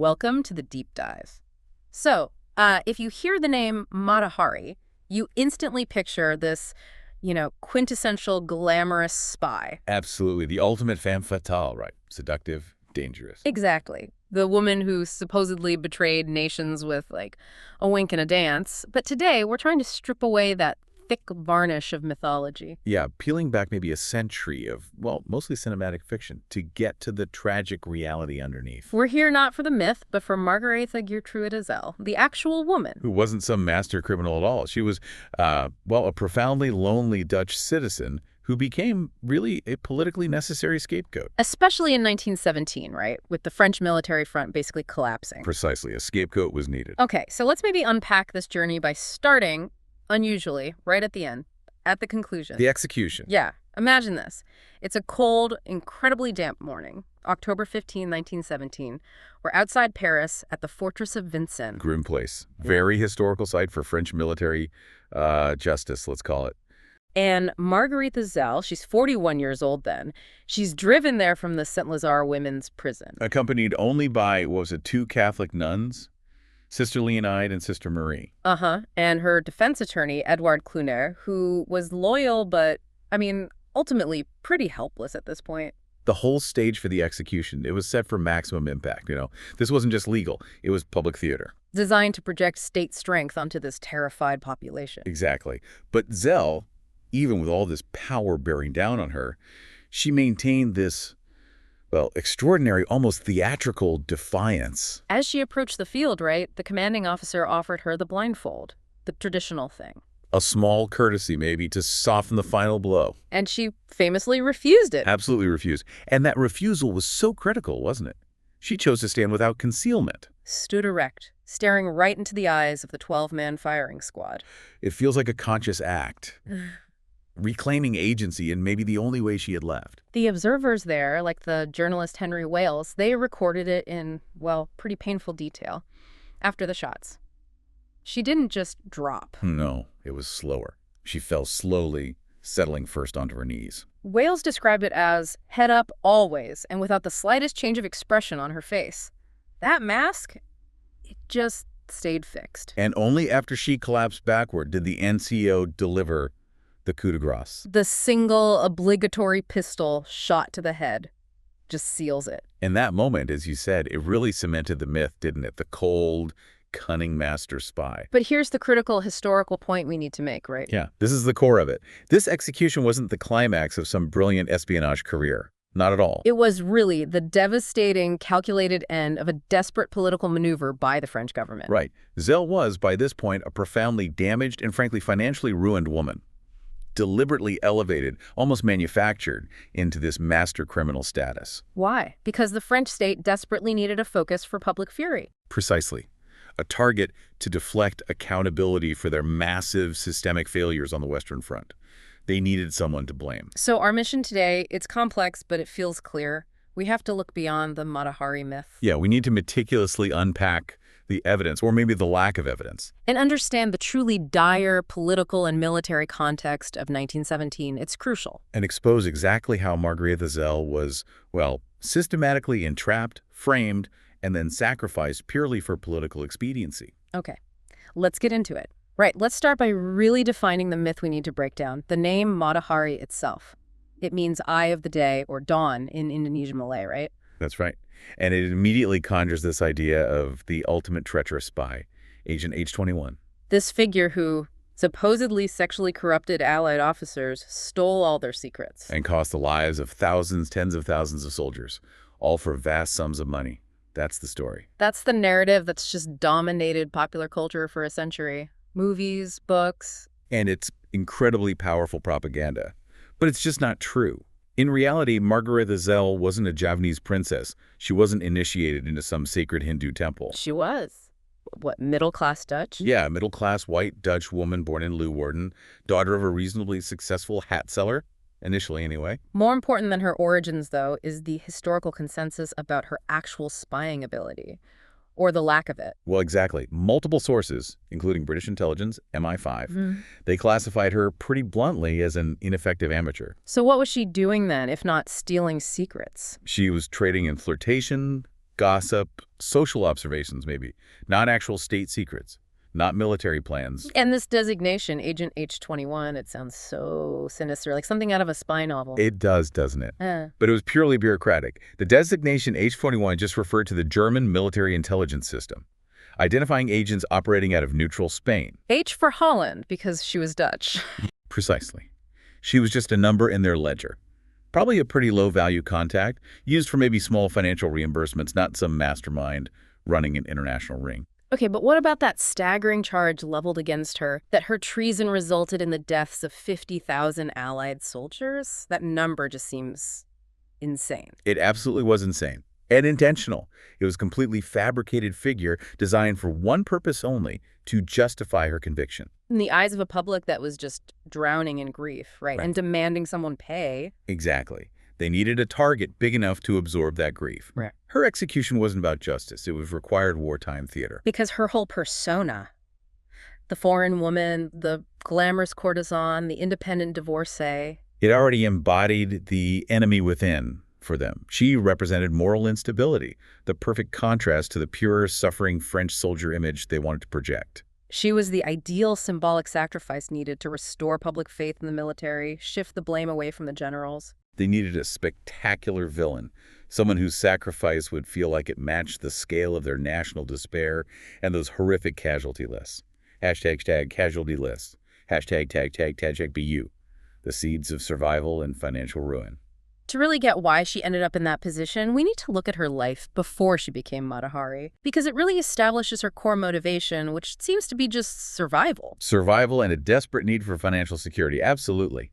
welcome to the deep dive. So, if you hear the name Mata Hari, you instantly picture this, quintessential glamorous spy. Absolutely. The ultimate femme fatale, right? Seductive, dangerous. Exactly. The woman who supposedly betrayed nations with, a wink and a dance. But today, we're trying to strip away that thick varnish of mythology. Yeah, peeling back maybe a century of, mostly cinematic fiction to get to the tragic reality underneath. We're here not for the myth, but for Margaretha Gertrude Zell, the actual woman. Who wasn't some master criminal at all. She was, a profoundly lonely Dutch citizen who became really a politically necessary scapegoat. Especially in 1917, right? With the French military front basically collapsing. Precisely. A scapegoat was needed. Okay, so let's maybe unpack this journey by starting, unusually, right at the end, at the conclusion. The execution. Yeah. Imagine this. It's a cold, incredibly damp morning, October 15, 1917. We're outside Paris at the Fortress of Vincennes. Grim place. Very historical site for French military justice, let's call it. And Margaretha Zell, she's 41 years old then. She's driven there from the Saint-Lazare Women's Prison. Accompanied only by, two Catholic nuns? Sister Leonide and Sister Marie. And her defense attorney, Edouard Clunet, who was loyal but, ultimately pretty helpless at this point. The whole stage for the execution, it was set for maximum impact, This wasn't just legal, it was public theater. Designed to project state strength onto this terrified population. Exactly. But Zell, even with all this power bearing down on her, she maintained this, extraordinary, almost theatrical defiance. As she approached the field, right, the commanding officer offered her the blindfold, the traditional thing. A small courtesy, maybe, to soften the final blow. And she famously refused it. Absolutely refused. And that refusal was so critical, wasn't it? She chose to stand without concealment. Stood erect, staring right into the eyes of the 12-man firing squad. It feels like a conscious act. Reclaiming agency in maybe the only way she had left. The observers there, like the journalist Henry Wales, they recorded it in, pretty painful detail. After the shots. She didn't just drop. No, it was slower. She fell slowly, settling first onto her knees. Wales described it as head up always and without the slightest change of expression on her face. That mask, it just stayed fixed. And only after she collapsed backward did the NCO deliver the coup de grace. The single obligatory pistol shot to the head just seals it. In that moment, as you said, it really cemented the myth, didn't it? The cold, cunning master spy. But here's the critical historical point we need to make, right? Yeah, this is the core of it. This execution wasn't the climax of some brilliant espionage career. Not at all. It was really the devastating, calculated end of a desperate political maneuver by the French government. Right. Zell was, by this point, a profoundly damaged and frankly financially ruined woman. Deliberately elevated, almost manufactured, into this master criminal status. Why? Because the French state desperately needed a focus for public fury. Precisely. A target to deflect accountability for their massive systemic failures on the Western Front. They needed someone to blame. So our mission today, it's complex, but it feels clear. We have to look beyond the Mata Hari myth. Yeah, we need to meticulously unpack the evidence, or maybe the lack of evidence. And understand the truly dire political and military context of 1917. It's crucial. And expose exactly how Margaretha Zell was, systematically entrapped, framed, and then sacrificed purely for political expediency. Okay, let's get into it. Right, let's start by really defining the myth we need to break down. The name Mata Hari itself. It means eye of the day or dawn in Indonesian Malay, right? That's right. And it immediately conjures this idea of the ultimate treacherous spy, Agent H21. This figure who supposedly sexually corrupted Allied officers, stole all their secrets. And cost the lives of thousands, tens of thousands of soldiers, all for vast sums of money. That's the story. That's the narrative that's just dominated popular culture for a century. Movies, books. And it's incredibly powerful propaganda. But it's just not true. In reality, Margaretha Zell wasn't a Javanese princess. She wasn't initiated into some sacred Hindu temple. She was. What, middle-class Dutch? Yeah, middle-class white Dutch woman born in Leeuwarden, daughter of a reasonably successful hat seller, initially anyway. More important than her origins, though, is the historical consensus about her actual spying ability. Or the lack of it. Well, exactly. Multiple sources, including British intelligence, MI5, they classified her pretty bluntly as an ineffective amateur. So what was she doing then, if not stealing secrets? She was trading in flirtation, gossip, social observations maybe, not actual state secrets, not military plans. And this designation, Agent H21, it sounds so sinister, like something out of a spy novel. It does, doesn't it? Uh. But it was purely bureaucratic. The designation H21 just referred to the German military intelligence system, identifying agents operating out of neutral Spain. H for Holland, because she was Dutch. Precisely. She was just a number in their ledger. Probably a pretty low-value contact, used for maybe small financial reimbursements, not some mastermind running an international ring. Okay, but what about that staggering charge leveled against her, that her treason resulted in the deaths of 50,000 Allied soldiers? That number just seems insane. It absolutely was insane and intentional. It was a completely fabricated figure designed for one purpose only, to justify her conviction. In the eyes of a public that was just drowning in grief, right? And demanding someone pay. Exactly. They needed a target big enough to absorb that grief. Right. Her execution wasn't about justice. It was required wartime theater. Because her whole persona, the foreign woman, the glamorous courtesan, the independent divorcee. It already embodied the enemy within for them. She represented moral instability, the perfect contrast to the pure, suffering French soldier image they wanted to project. She was the ideal symbolic sacrifice needed to restore public faith in the military, shift the blame away from the generals. They needed a spectacular villain, someone whose sacrifice would feel like it matched the scale of their national despair and those horrific casualty lists. Hashtag casualty lists. Hashtag BU. The seeds of survival and financial ruin. To really get why she ended up in that position, we need to look at her life before she became Mata Hari, because it really establishes her core motivation, which seems to be just survival. Survival and a desperate need for financial security, absolutely.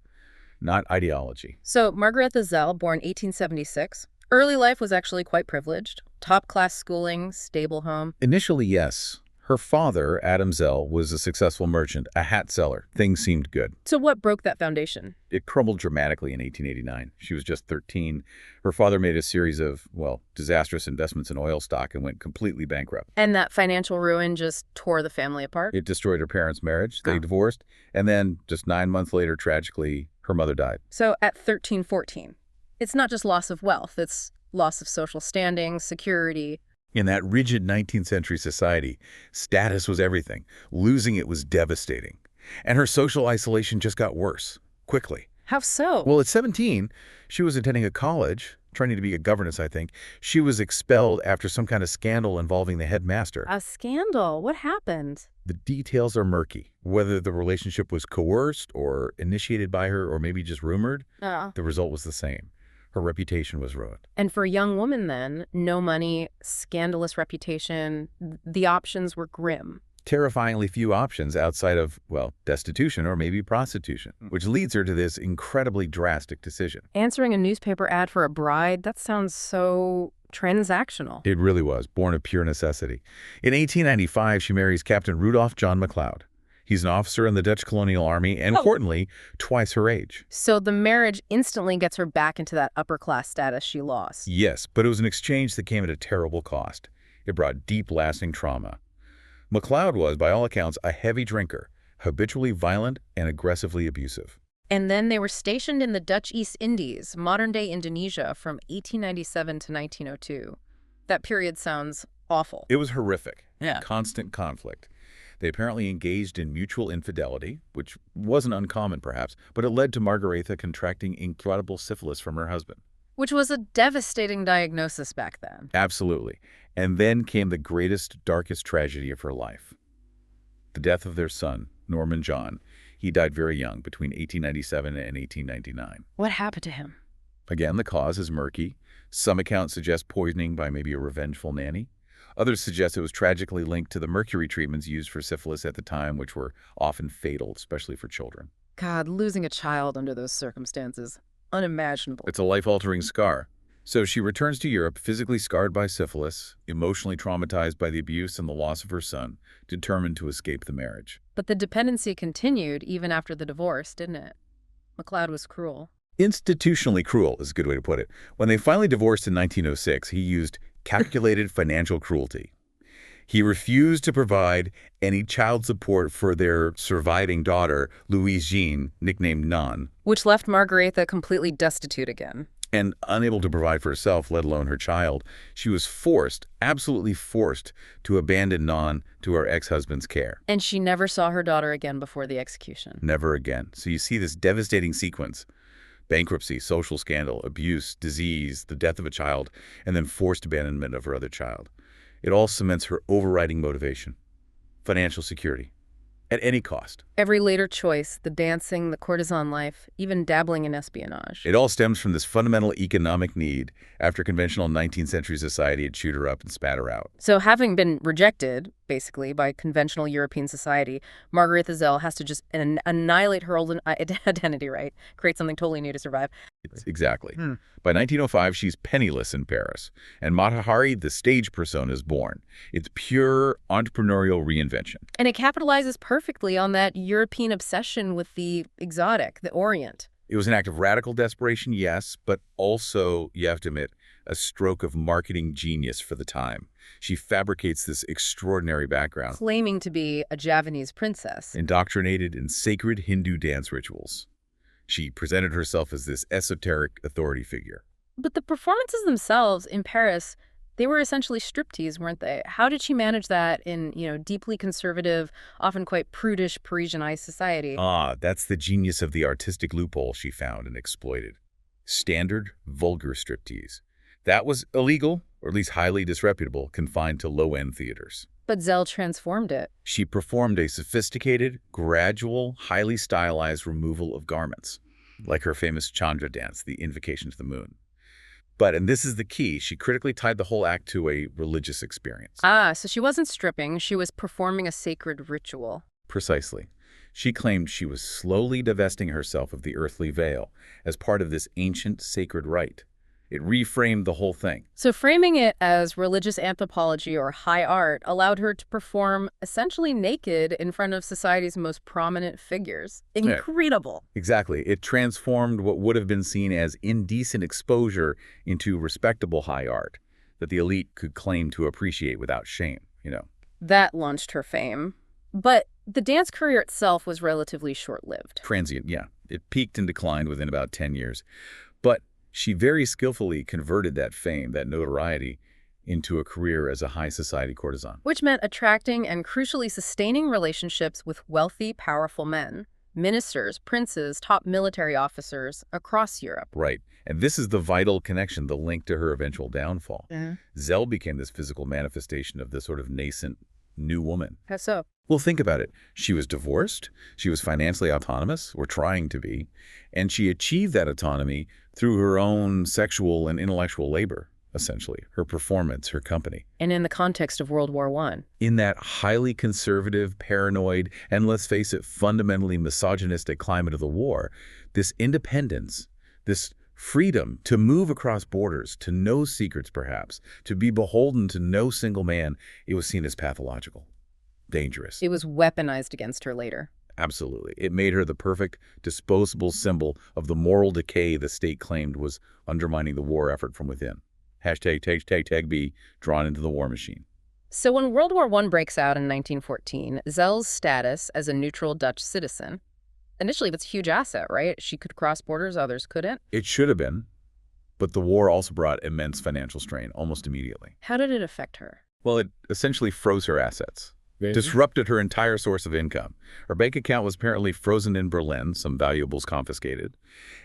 Not ideology. So Margaretha Zell, born 1876, early life was actually quite privileged. Top-class schooling, stable home. Initially, yes. Her father, Adam Zell, was a successful merchant, a hat seller. Things seemed good. So what broke that foundation? It crumbled dramatically in 1889. She was just 13. Her father made a series of, well, disastrous investments in oil stock and went completely bankrupt. And that financial ruin just tore the family apart? It destroyed her parents' marriage. They divorced. And then, just 9 months later, tragically, her mother died. So at 13, 14, it's not just loss of wealth, it's loss of social standing, security. In that rigid 19th century society, status was everything. Losing it was devastating. And her social isolation just got worse, quickly. How so? Well, at 17, she was attending a college, training to be a governess, I think. She was expelled after some kind of scandal involving the headmaster. A scandal? What happened? The details are murky. Whether the relationship was coerced or initiated by her or maybe just rumored, the result was the same. Her reputation was ruined. And for a young woman then, no money, scandalous reputation, the options were grim. Terrifyingly few options outside of, well, destitution or maybe prostitution, which leads her to this incredibly drastic decision. Answering a newspaper ad for a bride, that sounds so transactional. It really was, born of pure necessity. In 1895, she marries Captain Rudolph John MacLeod. He's an officer in the Dutch colonial army and, importantly, twice her age. So the marriage instantly gets her back into that upper-class status she lost. Yes, but it was an exchange that came at a terrible cost. It brought deep, lasting trauma. MacLeod was, by all accounts, a heavy drinker, habitually violent and aggressively abusive. And then they were stationed in the Dutch East Indies, modern-day Indonesia, from 1897 to 1902. That period sounds awful. It was horrific. Yeah. Constant conflict. They apparently engaged in mutual infidelity, which wasn't uncommon perhaps, but it led to Margaretha contracting incredible syphilis from her husband. Which was a devastating diagnosis back then. Absolutely. And then came the greatest, darkest tragedy of her life. The death of their son, Norman John. He died very young, between 1897 and 1899. What happened to him? Again, the cause is murky. Some accounts suggest poisoning by maybe a revengeful nanny. Others suggest it was tragically linked to the mercury treatments used for syphilis at the time, which were often fatal, especially for children. God, losing a child under those circumstances, unimaginable. It's a life-altering scar. So she returns to Europe, physically scarred by syphilis, emotionally traumatized by the abuse and the loss of her son, determined to escape the marriage. But the dependency continued even after the divorce, didn't it? MacLeod was cruel. Institutionally cruel is a good way to put it. When they finally divorced in 1906, he used calculated financial cruelty. He refused to provide any child support for their surviving daughter, Louise Jean, nicknamed Nan. Which left Margaretha completely destitute again. And unable to provide for herself, let alone her child, she was forced, absolutely forced, to abandon Non to her ex-husband's care. And she never saw her daughter again before the execution. Never again. So you see this devastating sequence: bankruptcy, social scandal, abuse, disease, the death of a child, and then forced abandonment of her other child. It all cements her overriding motivation: financial security, at any cost. Every later choice, the dancing, the courtesan life, even dabbling in espionage. It all stems from this fundamental economic need after conventional 19th century society had chewed her up and spat her out. So having been rejected, basically, by conventional European society, Margaretha Zell has to just annihilate her old identity, right? Create something totally new to survive. Exactly. By 1905, she's penniless in Paris, and Mata Hari, the stage persona, is born. It's pure entrepreneurial reinvention. And it capitalizes perfectly on that European obsession with the exotic, the Orient. It was an act of radical desperation, yes, but also, you have to admit, a stroke of marketing genius for the time. She fabricates this extraordinary background, Claiming to be a Javanese princess. indoctrinated in sacred Hindu dance rituals. She presented herself as this esoteric authority figure. But the performances themselves in Paris, they were essentially striptease, weren't they? How did she manage that in, deeply conservative, often quite prudish Parisianized society? That's the genius of the artistic loophole she found and exploited. Standard, vulgar striptease. That was illegal, or at least highly disreputable, confined to low-end theaters. But Zell transformed it. She performed a sophisticated, gradual, highly stylized removal of garments, like her famous Chandra dance, the invocation to the moon. But, and this is the key, she critically tied the whole act to a religious experience. So she wasn't stripping, she was performing a sacred ritual. Precisely. She claimed she was slowly divesting herself of the earthly veil as part of this ancient sacred rite. It reframed the whole thing. So framing it as religious anthropology or high art allowed her to perform essentially naked in front of society's most prominent figures. Incredible. Exactly. It transformed what would have been seen as indecent exposure into respectable high art that the elite could claim to appreciate without shame, That launched her fame. But the dance career itself was relatively short-lived. Transient, yeah. It peaked and declined within about 10 years. But she very skillfully converted that fame, that notoriety, into a career as a high society courtesan. Which meant attracting and crucially sustaining relationships with wealthy, powerful men, ministers, princes, top military officers across Europe. Right. And this is the vital connection, the link to her eventual downfall. Zell became this physical manifestation of this sort of nascent new woman. How so? Well, think about it. She was divorced, she was financially autonomous, or trying to be, and she achieved that autonomy through her own sexual and intellectual labor, essentially, her performance, her company. And in the context of World War I. In that highly conservative, paranoid, and let's face it, fundamentally misogynistic climate of the war, this independence, this freedom to move across borders, to know secrets perhaps, to be beholden to no single man, it was seen as pathological, dangerous. It was weaponized against her later. Absolutely. It made her the perfect disposable symbol of the moral decay the state claimed was undermining the war effort from within. #tag be drawn into the war machine. So when World War I breaks out in 1914, Zell's status as a neutral Dutch citizen, initially that's a huge asset, right? She could cross borders, others couldn't. It should have been, but the war also brought immense financial strain almost immediately. How did it affect her? Well, it essentially froze her assets. Disrupted her entire source of income. Her bank account was apparently frozen in Berlin, some valuables confiscated,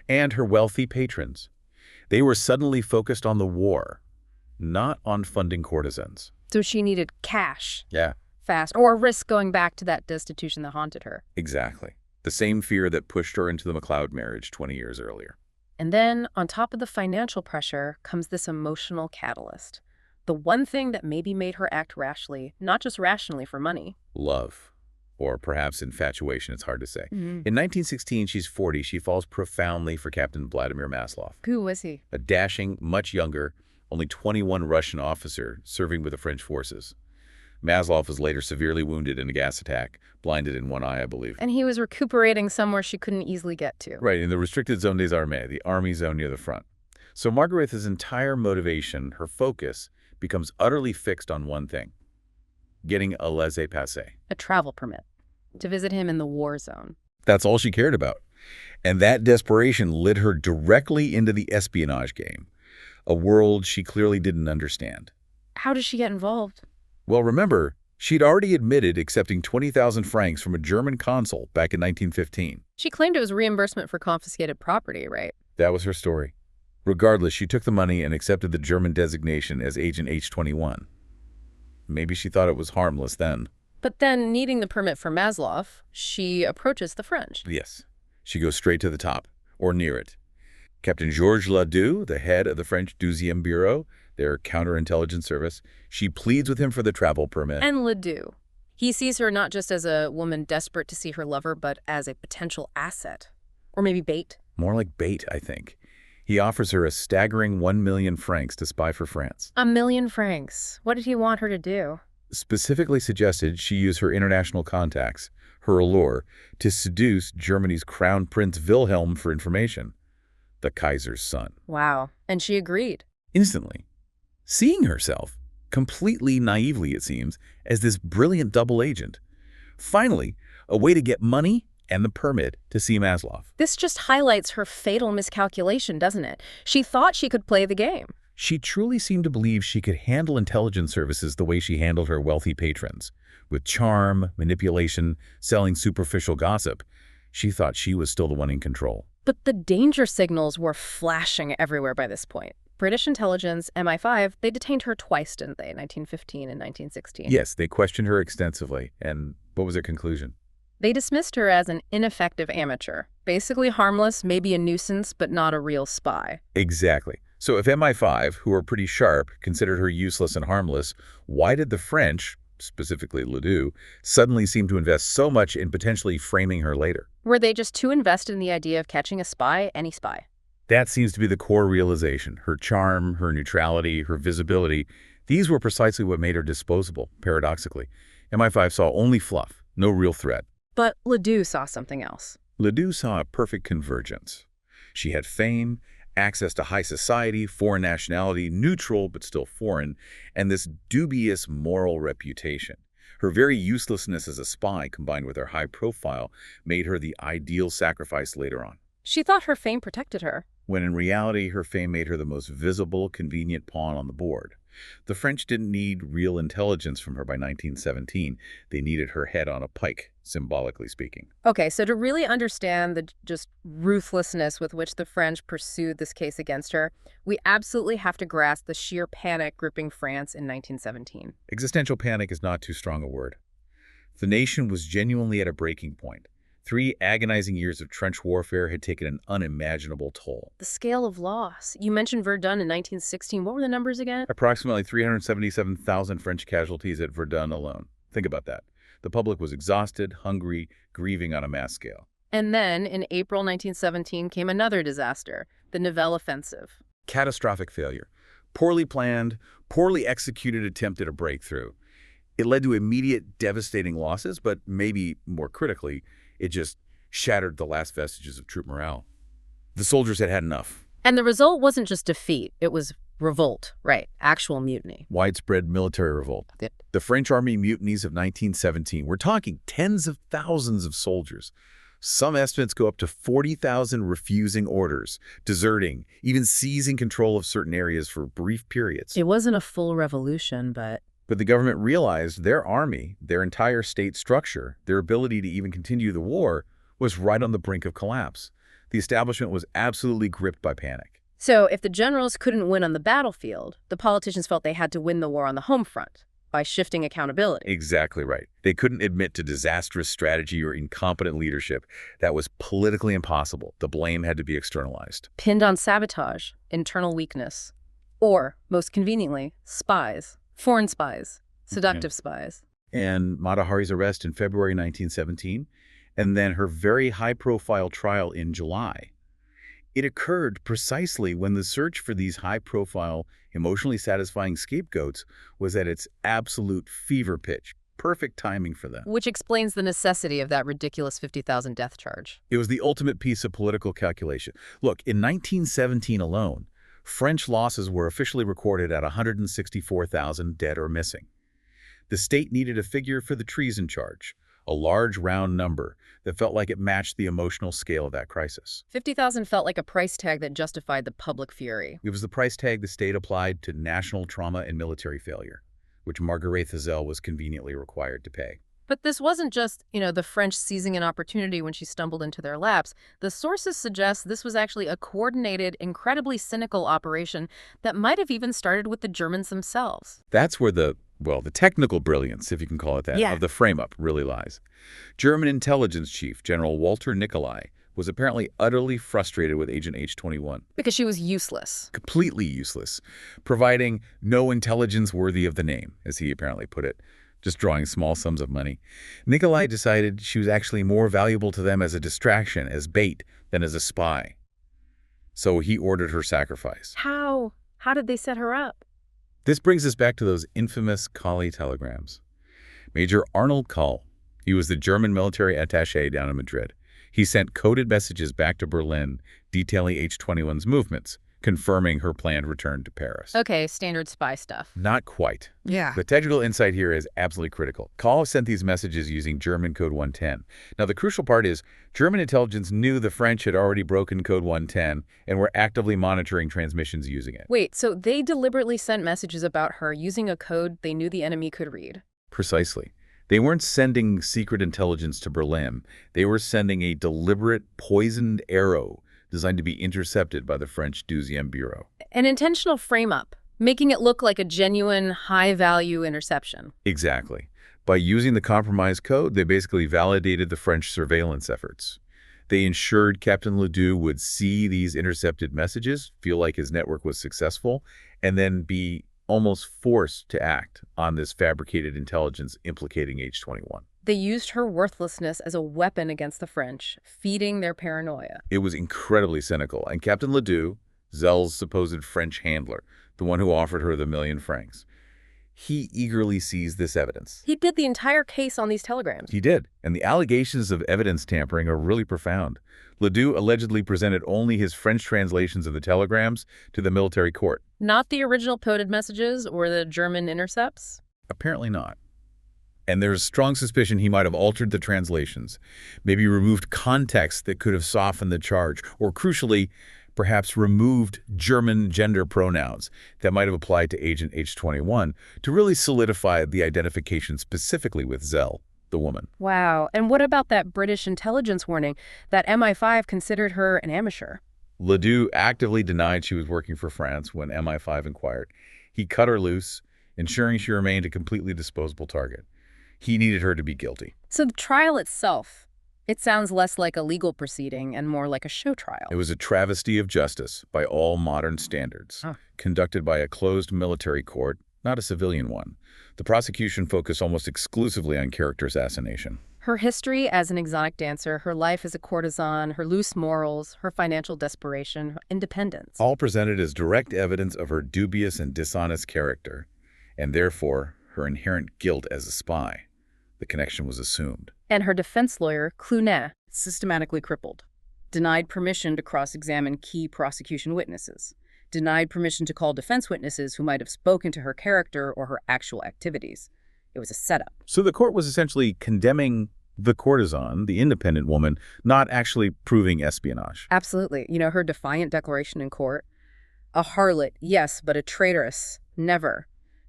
and her wealthy patrons. They were suddenly focused on the war, not on funding courtesans. So she needed cash. Yeah. Fast, or risk going back to that destitution that haunted her. Exactly. The same fear that pushed her into the MacLeod marriage 20 years earlier. And then, on top of the financial pressure, comes this emotional catalyst. The one thing that maybe made her act rashly, not just rationally for money. Love. Or perhaps infatuation, it's hard to say. In 1916, she's 40. She falls profoundly for Captain Vladimir Maslov. Who was he? A dashing, much younger, only 21 Russian officer serving with the French forces. Maslov was later severely wounded in a gas attack, blinded in one eye, I believe. And he was recuperating somewhere she couldn't easily get to. Right, in the restricted zone des armées, the army zone near the front. So Margaretha's entire motivation, her focus, becomes utterly fixed on one thing: getting a laissez-passer. A travel permit. To visit him in the war zone. That's all she cared about. And that desperation led her directly into the espionage game, a world she clearly didn't understand. How does she get involved? Well, remember, she'd already admitted accepting 20,000 francs from a German consul back in 1915. She claimed it was reimbursement for confiscated property, right? That was her story. Regardless, she took the money and accepted the German designation as Agent H21. Maybe she thought it was harmless then. But then, needing the permit for Maslow, she approaches the French. Yes, she goes straight to the top, or near it. Captain Georges Ladoux, the head of the French 12e Bureau, their counterintelligence service, she pleads with him for the travel permit. And Ladoux. He sees her not just as a woman desperate to see her lover, but as a potential asset. Or maybe bait. More like bait, I think. He offers her a staggering 1 million francs to spy for France. 1 million francs. What did he want her to do? Specifically suggested she use her international contacts, her allure, to seduce Germany's Crown Prince Wilhelm for information, the Kaiser's son. Wow. And she agreed. Instantly. Seeing herself, completely naively it seems, as this brilliant double agent. Finally, a way to get money and the permit to see Maslow. This just highlights her fatal miscalculation, doesn't it? She thought she could play the game. She truly seemed to believe she could handle intelligence services the way she handled her wealthy patrons. With charm, manipulation, selling superficial gossip, she thought she was still the one in control. But the danger signals were flashing everywhere by this point. British intelligence, MI5, they detained her twice, didn't they, in 1915 and 1916? Yes, they questioned her extensively. And what was their conclusion? They dismissed her as an ineffective amateur. Basically harmless, maybe a nuisance, but not a real spy. Exactly. So if MI5, who are pretty sharp, considered her useless and harmless, why did the French, specifically Ladoux, suddenly seem to invest so much in potentially framing her later? Were they just too invested in the idea of catching a spy, any spy? That seems to be the core realization. Her charm, her neutrality, her visibility, these were precisely what made her disposable, paradoxically. MI5 saw only fluff, no real threat. But Ladoux saw something else. Ladoux saw a perfect convergence. She had fame, access to high society, foreign nationality, neutral but still foreign, and this dubious moral reputation. Her very uselessness as a spy, combined with her high profile, made her the ideal sacrifice later on. She thought her fame protected her. When in reality, her fame made her the most visible, convenient pawn on the board. The French didn't need real intelligence from her by 1917. They needed her head on a pike, symbolically speaking. Okay, so to really understand the just ruthlessness with which the French pursued this case against her, we absolutely have to grasp the sheer panic gripping France in 1917. Existential panic is not too strong a word. The nation was genuinely at a breaking point. 3 agonizing years of trench warfare had taken an unimaginable toll. The scale of loss. You mentioned Verdun in 1916. What were the numbers again? Approximately 377,000 French casualties at Verdun alone. Think about that. The public was exhausted, hungry, grieving on a mass scale. And then, in April 1917, came another disaster, the Nivelle Offensive. Catastrophic failure. Poorly planned, poorly executed attempt at a breakthrough. It led to immediate, devastating losses, but maybe more critically, it just shattered the last vestiges of troop morale. The soldiers had had enough. And the result wasn't just defeat, it was revolt, right? Actual mutiny. Widespread military revolt. The French army mutinies of 1917. We're talking tens of thousands of soldiers. Some estimates go up to 40,000 refusing orders, deserting, even seizing control of certain areas for brief periods. It wasn't a full revolution, but the government realized their army, their entire state structure, their ability to even continue the war was right on the brink of collapse. The establishment was absolutely gripped by panic. So if the generals couldn't win on the battlefield, the politicians felt they had to win the war on the home front by shifting accountability. Exactly right. They couldn't admit to disastrous strategy or incompetent leadership. That was politically impossible. The blame had to be externalized. Pinned on sabotage, internal weakness, or, most conveniently, spies. Foreign spies, seductive spies. And Mata Hari's arrest in February 1917, and then her very high-profile trial in July. It occurred precisely when the search for these high-profile, emotionally satisfying scapegoats was at its absolute fever pitch. Perfect timing for them. Which explains the necessity of that ridiculous 50,000 death charge. It was the ultimate piece of political calculation. Look, in 1917 alone, French losses were officially recorded at 164,000 dead or missing. The state needed a figure for the treason charge, a large round number that felt like it matched the emotional scale of that crisis. 50,000 felt like a price tag that justified the public fury. It was the price tag the state applied to national trauma and military failure, which Margaretha Zell was conveniently required to pay. But this wasn't just, the French seizing an opportunity when she stumbled into their laps. The sources suggest this was actually a coordinated, incredibly cynical operation that might have even started with the Germans themselves. That's where the technical brilliance, if you can call it that, of the frame-up really lies. German intelligence chief General Walter Nicolai was apparently utterly frustrated with Agent H21. Because she was useless. Completely useless, providing no intelligence worthy of the name, as he apparently put it, just drawing small sums of money. Nicolai decided she was actually more valuable to them as a distraction, as bait, than as a spy. So he ordered her sacrifice. How? How did they set her up? This brings us back to those infamous Kali telegrams. Major Arnold Kahl, he was the German military attaché down in Madrid. He sent coded messages back to Berlin detailing H21's movements, confirming her planned return to Paris. Okay, standard spy stuff. Not quite. Yeah. The technical insight here is absolutely critical. Kahl sent these messages using German Code 110. Now, the crucial part is German intelligence knew the French had already broken Code 110 and were actively monitoring transmissions using it. Wait, so they deliberately sent messages about her using a code they knew the enemy could read? Precisely. They weren't sending secret intelligence to Berlin. They were sending a deliberate, poisoned arrow designed to be intercepted by the French 12e Bureau. An intentional frame-up, making it look like a genuine, high-value interception. Exactly. By using the compromised code, they basically validated the French surveillance efforts. They ensured Captain Ladoux would see these intercepted messages, feel like his network was successful, and then be almost forced to act on this fabricated intelligence implicating H21. They used her worthlessness as a weapon against the French, feeding their paranoia. It was incredibly cynical, and Captain Ladoux, Zell's supposed French handler, the one who offered her the £1,000,000, he eagerly seized this evidence. He did the entire case on these telegrams. He did, and the allegations of evidence tampering are really profound. Ladoux allegedly presented only his French translations of the telegrams to the military court. Not the original coded messages or the German intercepts? Apparently not. And there's strong suspicion he might have altered the translations, maybe removed context that could have softened the charge, or crucially, perhaps removed German gender pronouns that might have applied to Agent H21 to really solidify the identification specifically with Zell, the woman. Wow. And what about that British intelligence warning that MI5 considered her an amateur? Ladoux actively denied she was working for France when MI5 inquired. He cut her loose, ensuring she remained a completely disposable target. He needed her to be guilty. So the trial itself, it sounds less like a legal proceeding and more like a show trial. It was a travesty of justice by all modern standards, conducted by a closed military court, not a civilian one. The prosecution focused almost exclusively on character assassination. Her history as an exotic dancer, her life as a courtesan, her loose morals, her financial desperation, her independence. All presented as direct evidence of her dubious and dishonest character, and therefore her inherent guilt as a spy. The connection was assumed. And her defense lawyer, 𝐃𝐄𝐄𝐏, systematically crippled. Denied permission to cross-examine key prosecution witnesses. Denied permission to call defense witnesses who might have spoken to her character or her actual activities. It was a setup. So the court was essentially condemning the courtesan, the independent woman, not actually proving espionage. Absolutely. Her defiant declaration in court. A harlot, yes, but a traitoress, never.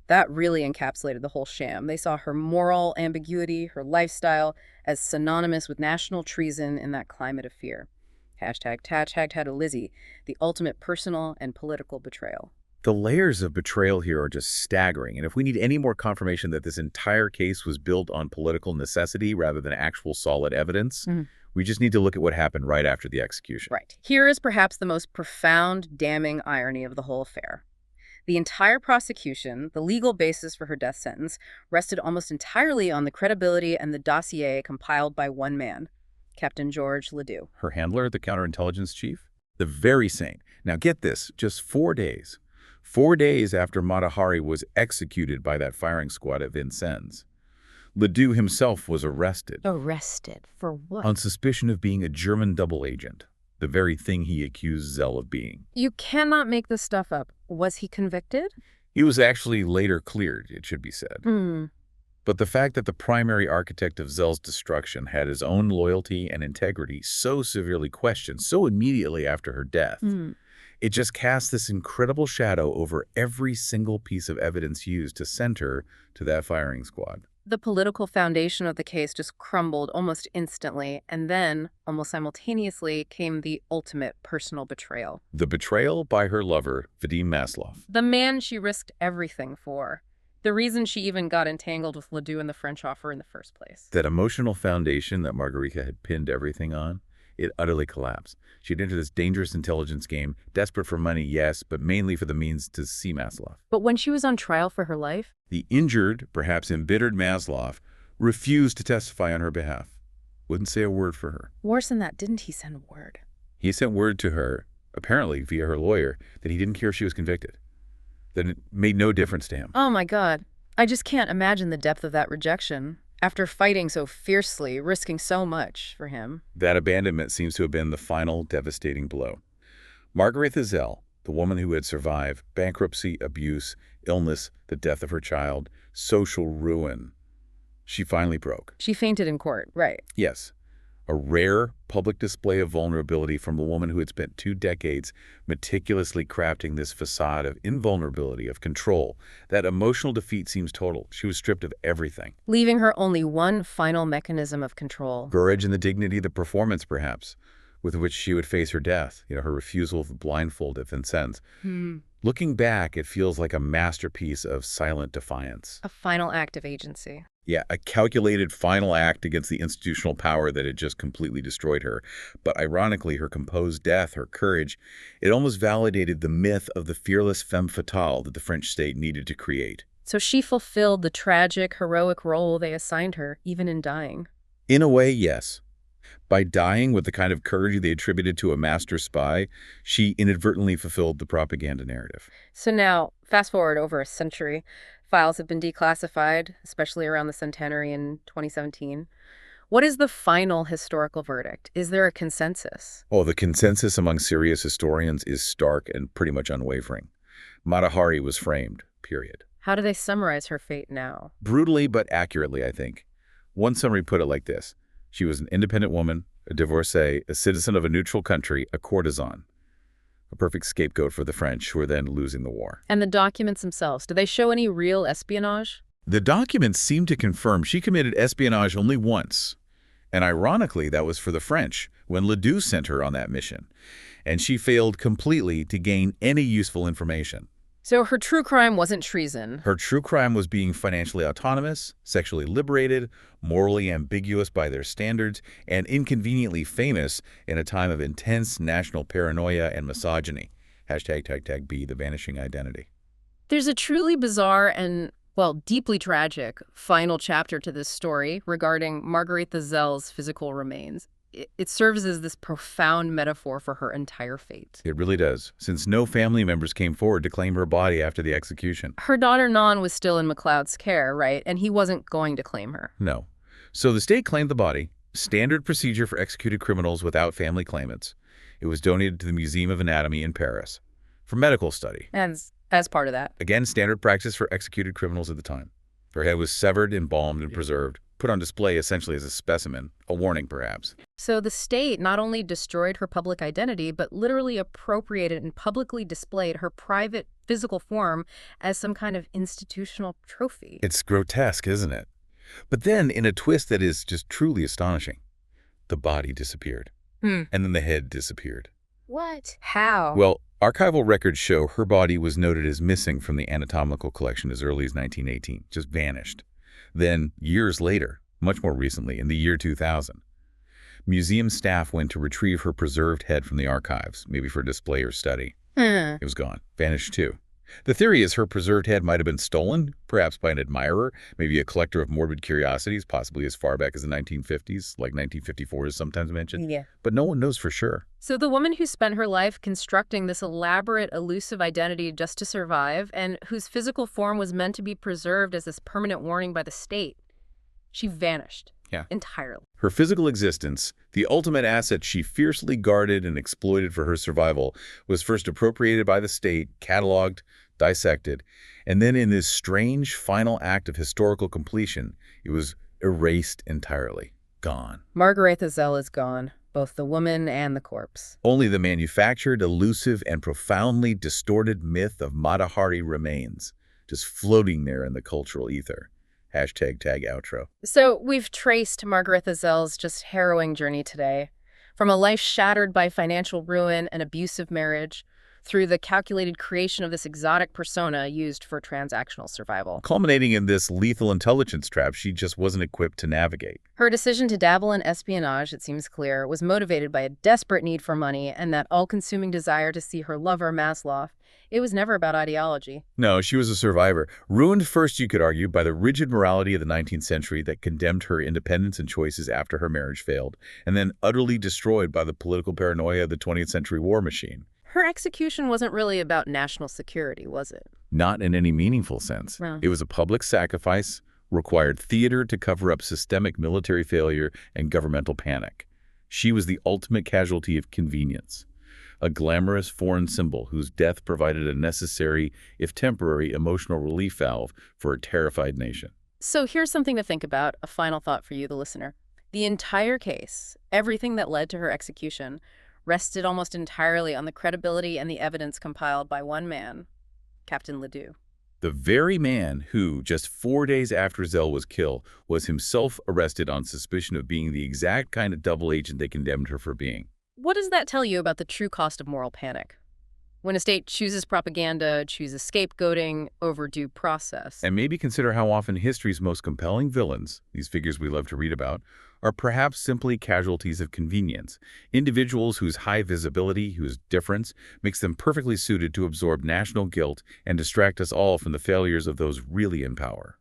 That really encapsulated the whole sham. They saw her moral ambiguity, her lifestyle, as synonymous with national treason in that climate of fear. #Tatch, Lizzie, the ultimate personal and political betrayal. The layers of betrayal here are just staggering, and if we need any more confirmation that this entire case was built on political necessity rather than actual solid evidence, we just need to look at what happened right after the execution. Right. Here is perhaps the most profound, damning irony of the whole affair. The entire prosecution, the legal basis for her death sentence, rested almost entirely on the credibility and the dossier compiled by one man, Captain Georges Ladoux. Her handler, the counterintelligence chief? The very same. Now get this, just 4 days. 4 days after Mata Hari was executed by that firing squad at Vincennes, Ladoux himself was arrested. Arrested? For what? On suspicion of being a German double agent. The very thing he accused Zell of being. You cannot make this stuff up. Was he convicted? He was actually later cleared, it should be said. But the fact that the primary architect of Zell's destruction had his own loyalty and integrity so severely questioned so immediately after her death, it just cast this incredible shadow over every single piece of evidence used to send her to that firing squad. The political foundation of the case just crumbled almost instantly, and then, almost simultaneously, came the ultimate personal betrayal. The betrayal by her lover, Vadim Maslov. The man she risked everything for. The reason she even got entangled with Ladoux in the French offer in the first place. That emotional foundation that Margarita had pinned everything on, it utterly collapsed. She'd entered this dangerous intelligence game, desperate for money, yes, but mainly for the means to see Maslov. But when she was on trial for her life, the injured, perhaps embittered Maslov refused to testify on her behalf. Wouldn't say a word for her. Worse than that, didn't he send word? He sent word to her, apparently via her lawyer, that he didn't care if she was convicted. That it made no difference to him. Oh my God. I just can't imagine the depth of that rejection. After fighting so fiercely, risking so much for him. That abandonment seems to have been the final devastating blow. Margarita Zell, the woman who had survived bankruptcy, abuse, illness, the death of her child, social ruin, she finally broke. She fainted in court, right? Yes. A rare public display of vulnerability from a woman who had spent 2 decades meticulously crafting this facade of invulnerability, of control. That emotional defeat seems total. She was stripped of everything. Leaving her only one final mechanism of control. Courage and the dignity of the performance, perhaps, with which she would face her death. Her refusal of the blindfold at Vincennes. Looking back, it feels like a masterpiece of silent defiance. A final act of agency. Yeah, a calculated final act against the institutional power that had just completely destroyed her. But ironically, her composed death, her courage, it almost validated the myth of the fearless femme fatale that the French state needed to create. So she fulfilled the tragic, heroic role they assigned her, even in dying. In a way, yes. By dying with the kind of courage they attributed to a master spy, she inadvertently fulfilled the propaganda narrative. So now, fast forward over a century. Files have been declassified, especially around the centenary in 2017. What is the final historical verdict? Is there a consensus? Oh, the consensus among serious historians is stark and pretty much unwavering. Mata Hari was framed, period. How do they summarize her fate now? Brutally but accurately, I think. One summary put it like this. She was an independent woman, a divorcee, a citizen of a neutral country, a courtesan. A perfect scapegoat for the French, who were then losing the war. And the documents themselves, do they show any real espionage? The documents seem to confirm she committed espionage only once. And ironically, that was for the French, when Ladoux sent her on that mission. And she failed completely to gain any useful information. So her true crime wasn't treason. Her true crime was being financially autonomous, sexually liberated, morally ambiguous by their standards, and inconveniently famous in a time of intense national paranoia and misogyny. #B, the vanishing identity. There's a truly bizarre and, well, deeply tragic final chapter to this story regarding Margarita Zell's physical remains. It serves as this profound metaphor for her entire fate. It really does, since no family members came forward to claim her body after the execution. Her daughter Nan was still in MacLeod's care, right? And he wasn't going to claim her. No. So the state claimed the body, standard procedure for executed criminals without family claimants. It was donated to the Museum of Anatomy in Paris for medical study. And as part of that. Again, standard practice for executed criminals at the time. Her head was severed, embalmed, and preserved, put on display essentially as a specimen, a warning perhaps. So the state not only destroyed her public identity, but literally appropriated and publicly displayed her private physical form as some kind of institutional trophy. It's grotesque, isn't it? But then, in a twist that is just truly astonishing, the body disappeared. And then the head disappeared. What? How? Well, archival records show her body was noted as missing from the anatomical collection as early as 1918, just vanished. Then, years later, much more recently, in the year 2000, museum staff went to retrieve her preserved head from the archives, maybe for display or study. It was gone, vanished too. The theory is her preserved head might have been stolen, perhaps by an admirer, maybe a collector of morbid curiosities, possibly as far back as the 1950s, like 1954 is sometimes mentioned. Yeah. But no one knows for sure. So the woman who spent her life constructing this elaborate, elusive identity just to survive, and whose physical form was meant to be preserved as this permanent warning by the state, she vanished. Yeah. Entirely. Her physical existence, the ultimate asset she fiercely guarded and exploited for her survival, was first appropriated by the state, cataloged, dissected, and then in this strange final act of historical completion, it was erased entirely. Gone. Margaretha Zell is gone, both the woman and the corpse. Only the manufactured, elusive, and profoundly distorted myth of Mata Hari remains, just floating there in the cultural ether. Hashtag tag outro. So we've traced Margaretha Zell's just harrowing journey today, from a life shattered by financial ruin and abusive marriage, through the calculated creation of this exotic persona used for transactional survival. Culminating in this lethal intelligence trap she just wasn't equipped to navigate. Her decision to dabble in espionage, it seems clear, was motivated by a desperate need for money and that all-consuming desire to see her lover Maslow. It was never about ideology. No, she was a survivor. Ruined first, you could argue, by the rigid morality of the 19th century that condemned her independence and choices after her marriage failed, and then utterly destroyed by the political paranoia of the 20th century war machine. Her execution wasn't really about national security, was it? Not in any meaningful sense. No. It was a public sacrifice, required theater to cover up systemic military failure and governmental panic. She was the ultimate casualty of convenience, a glamorous foreign symbol whose death provided a necessary, if temporary, emotional relief valve for a terrified nation. So here's something to think about, a final thought for you, the listener. The entire case, everything that led to her execution, rested almost entirely on the credibility and the evidence compiled by one man, Captain Ladoux. The very man who, just 4 days after Zell was killed, was himself arrested on suspicion of being the exact kind of double agent they condemned her for being. What does that tell you about the true cost of moral panic? When a state chooses propaganda, chooses scapegoating over due process. And maybe consider how often history's most compelling villains, these figures we love to read about, are perhaps simply casualties of convenience, individuals whose high visibility, whose difference, makes them perfectly suited to absorb national guilt and distract us all from the failures of those really in power.